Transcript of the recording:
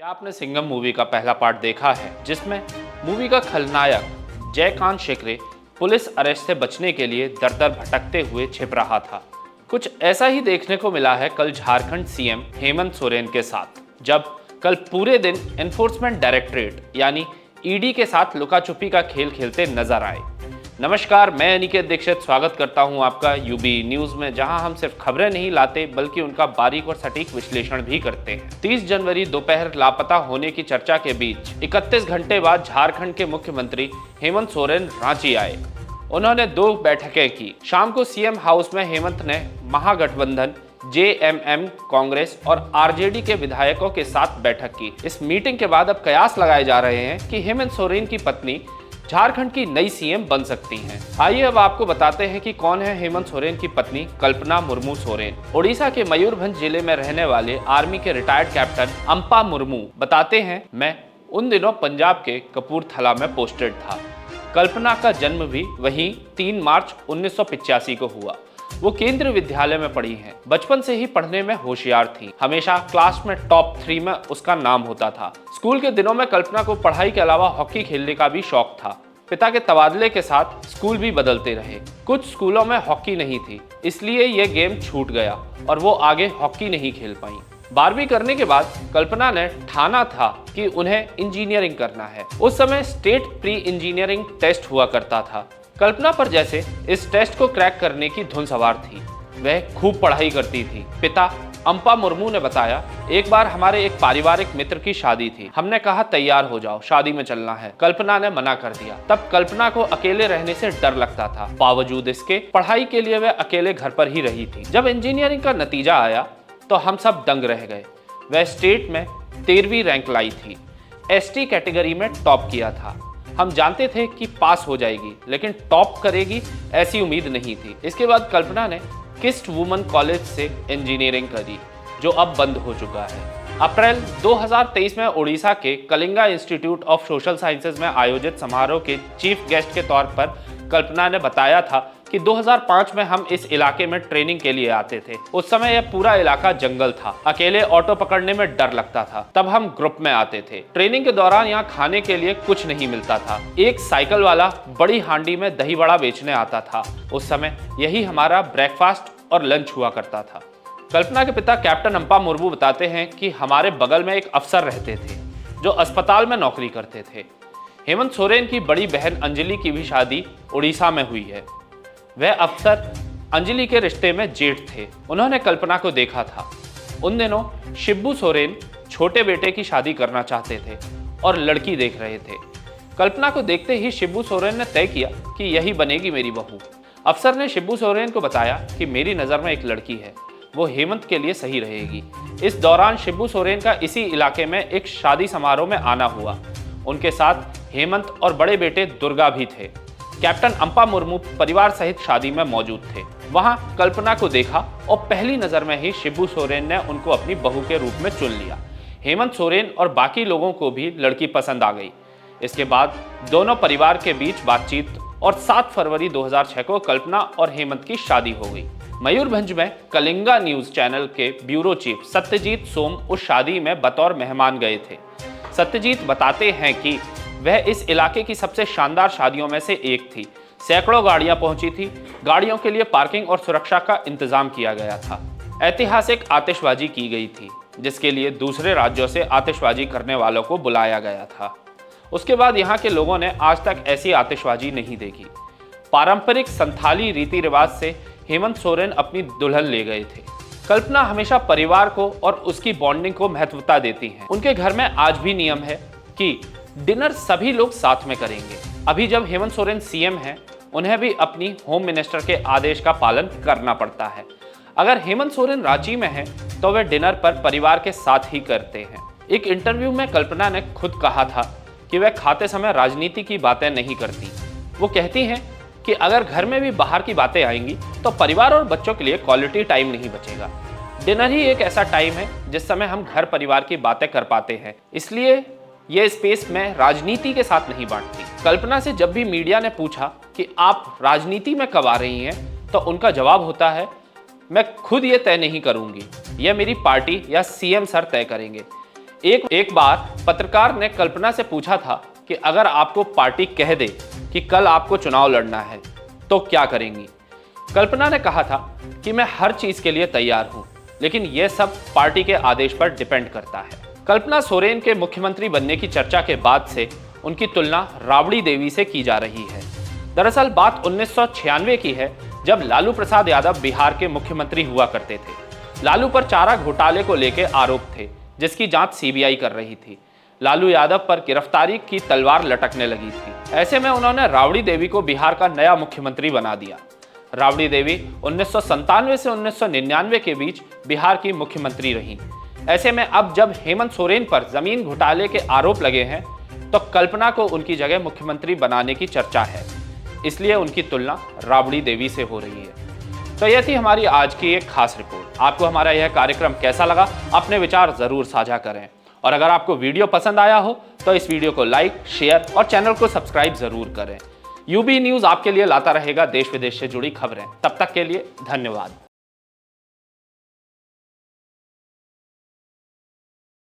क्या आपने सिंघम मूवी का पहला पार्ट देखा है, जिसमें मूवी का खलनायक जयकांत शेखरे पुलिस अरेस्ट से बचने के लिए दर दर भटकते हुए छिप रहा था। कुछ ऐसा ही देखने को मिला है कल झारखंड सीएम हेमंत सोरेन के साथ, जब कल पूरे दिन एनफोर्समेंट डायरेक्टरेट यानी ईडी के साथ लुका छुपी का खेल खेलते नजर आए। नमस्कार, मैं अनिकेत दीक्षित स्वागत करता हूं आपका यूबी न्यूज में, जहां हम सिर्फ खबरें नहीं लाते बल्कि उनका बारीक और सटीक विश्लेषण भी करते हैं। 30 जनवरी दोपहर लापता होने की चर्चा के बीच 31 घंटे बाद झारखंड के मुख्यमंत्री हेमंत सोरेन रांची आए। उन्होंने 2 बैठकें की। शाम को सीएम हाउस में हेमंत ने महागठबंधन जेएमएम, कांग्रेस और आरजेडी के विधायकों के साथ बैठक की। इस मीटिंग के बाद अब कयास लगाए जा रहे हैं कि हेमंत सोरेन की पत्नी झारखंड की नई सीएम बन सकती हैं। आइए अब आपको बताते हैं कि कौन है हेमंत सोरेन की पत्नी कल्पना मुर्मू सोरेन। ओडिशा के मयूरभंज जिले में रहने वाले आर्मी के रिटायर्ड कैप्टन अंपा मुर्मू बताते हैं, मैं उन दिनों पंजाब के कपूरथला में पोस्टेड था। कल्पना का जन्म भी वहीं 3 मार्च 1985 को हुआ। वो केंद्रीय विद्यालय में पढ़ी हैं। बचपन से ही पढ़ने में होशियार थी। हमेशा क्लास में टॉप 3 में उसका नाम होता था। स्कूल के दिनों में कल्पना को पढ़ाई के अलावा हॉकी खेलने का भी शौक था। पिता के तबादले के साथ स्कूल भी बदलते रहे। कुछ स्कूलों में हॉकी नहीं थी, इसलिए ये गेम छूट गया और वो आगे हॉकी नहीं खेल पाई। 12वीं करने के बाद कल्पना ने ठाना था कि उन्हें इंजीनियरिंग करना है। उस समय स्टेट प्री इंजीनियरिंग टेस्ट हुआ करता था। कल्पना पर जैसे इस टेस्ट को क्रैक करने की धुन सवार थी। वह खूब पढ़ाई करती थी। पिता अंपा मुर्मू ने बताया, एक बार हमारे एक पारिवारिक मित्र की शादी थी। हमने कहा तैयार हो जाओ, शादी में चलना है। कल्पना ने मना कर दिया। तब कल्पना को अकेले रहने से डर लगता था। बावजूद इसके पढ़ाई के लिए वह अकेले घर पर ही रही थी। जब इंजीनियरिंग का नतीजा आया तो हम सब दंग रह गए। वह स्टेट में 13वीं रैंक लाई थी। एसटी कैटेगरी में टॉप किया था। हम जानते थे कि पास हो जाएगी, लेकिन टॉप करेगी ऐसी उम्मीद नहीं थी। इसके बाद कल्पना ने किस्ट वुमन कॉलेज से इंजीनियरिंग करी, जो अब बंद हो चुका है। अप्रैल 2023 में ओडिशा के Kalinga institute of social sciences में आयोजित समारोह के चीफ गेस्ट के तौर पर कल्पना ने बताया था कि 2005 में हम इस इलाके में ट्रेनिंग के लिए आते थे। उस समय यह पूरा इलाका जंगल था। अकेले ऑटो पकड़ने में डर लगता था। तब हम ग्रुप में आते थे। ट्रेनिंग के दौरान यहाँ खाने के लिए कुछ नहीं मिलता था। एक साइकिल वाला बड़ी हांडी में दही वड़ा बेचने आता था। उस समय यही हमारा ब्रेकफास्ट और लंच हुआ करता था। कल्पना के पिता कैप्टन अंपा मुर्मू बताते हैं कि हमारे बगल में एक अफसर रहते थे जो अस्पताल में नौकरी करते थे। हेमंत सोरेन की बड़ी बहन अंजलि की भी शादी उड़ीसा में हुई है। वह अफसर अंजलि के रिश्ते में जेठ थे। उन्होंने कल्पना को देखा था। उन दिनों शिब्बू सोरेन छोटे बेटे की शादी करना चाहते थे और लड़की देख रहे थे। कल्पना को देखते ही शिब्बू सोरेन ने तय किया कि यही बनेगी मेरी बहू। अफसर ने शिब्बू सोरेन को बताया कि मेरी नज़र में एक लड़की है, वो हेमंत के लिए सही रहेगी। इस दौरान शिब्बू सोरेन का इसी इलाके में एक शादी समारोह में आना हुआ। उनके साथ हेमंत और बड़े बेटे दुर्गा भी थे। कैप्टन अंपा मुर्मू परिवार सहित शादी में मौजूद थे। वहां कल्पना को देखा और पहली नजर में ही शिब्बू सोरेन ने उनको अपनी बहू के रूप में चुन लिया। हेमंत सोरेन और बाकी लोगों को भी लड़की पसंद आ गई। इसके बाद दोनों परिवार के बीच बातचीत और 7 फरवरी 2006 को कल्पना और हेमंत की शादी हो गई। मयूरभंज में कलिंगा न्यूज चैनल के ब्यूरो चीफ सत्यजीत सोम उस शादी में बतौर मेहमान गए थे। सत्यजीत बताते हैं कि वह इस इलाके की सबसे शानदार शादियों में से एक थी। सैकड़ों गाड़ियां पहुंची थी। गाड़ियों के लिए पार्किंग और सुरक्षा का इंतजाम किया गया था। ऐतिहासिक आतिशबाजी की गई थी, जिसके लिए दूसरे राज्यों से आतिशबाजी करने वालों को बुलाया गया था। उसके बाद यहाँ के लोगों ने आज तक ऐसी आतिशबाजी नहीं देखी। पारंपरिक संथाली रीति रिवाज से हेमंत सोरेन अपनी दुल्हन ले गए थे। कल्पना हमेशा परिवार को और उसकी बॉन्डिंग को महत्वता देती हैं। उनके घर में आज भी नियम है कि डिनर सभी लोग साथ में करेंगे। अभी जब हेमंत सोरेन सीएम हैं, उन्हें भी अपनी होम मिनिस्टर के आदेश का पालन करना पड़ता है। अगर हेमंत सोरेन रांची में हैं, तो वे डिनर पर परिवार के साथ ही करते हैं। एक इंटरव्यू में कल्पना ने खुद कहा था कि वह खाते समय राजनीति की बातें नहीं करती। वो कहती हैं कि अगर घर में भी बाहर की बातें आएंगी तो परिवार और बच्चों के लिए क्वालिटी टाइम नहीं बचेगा। डिनर ही एक ऐसा टाइम है जिस समय हम घर परिवार की बातें कर पाते हैं, इसलिए ये स्पेस में राजनीति के साथ नहीं बांटती। कल्पना से जब भी मीडिया ने पूछा कि आप राजनीति में कब आ रही हैं, तो उनका जवाब होता है, मैं खुद ये तय नहीं करूंगी, यह मेरी पार्टी या सीएम सर तय करेंगे। एक बार पत्रकार ने कल्पना से पूछा था कि अगर आपको पार्टी कह दे कि कल आपको चुनाव लड़ना है तो क्या करेंगी। कल्पना ने कहा था कि मैं हर चीज के लिए तैयार हूं, लेकिन यह सब पार्टी के आदेश पर डिपेंड करता है। कल्पना सोरेन के मुख्यमंत्री बनने की चर्चा के बाद से उनकी तुलना राबड़ी देवी से की जा रही है। दरअसल बात 1996 की है, जब लालू प्रसाद यादव बिहार के मुख्यमंत्री हुआ करते थे। लालू पर चारा घोटाले को लेकर आरोप थे, जिसकी जांच सीबीआई कर रही थी। लालू यादव पर गिरफ्तारी की तलवार लटकने लगी थी। ऐसे में उन्होंने राबड़ी देवी को बिहार का नया मुख्यमंत्री बना दिया। राबड़ी देवी 1997 से 1999 के बीच बिहार की मुख्यमंत्री रहीं। ऐसे में अब जब हेमंत सोरेन पर जमीन घोटाले के आरोप लगे हैं, तो कल्पना को उनकी जगह मुख्यमंत्री बनाने की चर्चा है, इसलिए उनकी तुलना राबड़ी देवी से हो रही है। तो यह थी हमारी आज की एक खास रिपोर्ट। आपको हमारा यह कार्यक्रम कैसा लगा, अपने विचार जरूर साझा करें। और अगर आपको वीडियो पसंद आया हो तो इस वीडियो को लाइक, शेयर और चैनल को सब्सक्राइब जरूर करें। यूबी न्यूज़ आपके लिए लाता रहेगा देश विदेश से जुड़ी खबरें। तब तक के लिए धन्यवाद।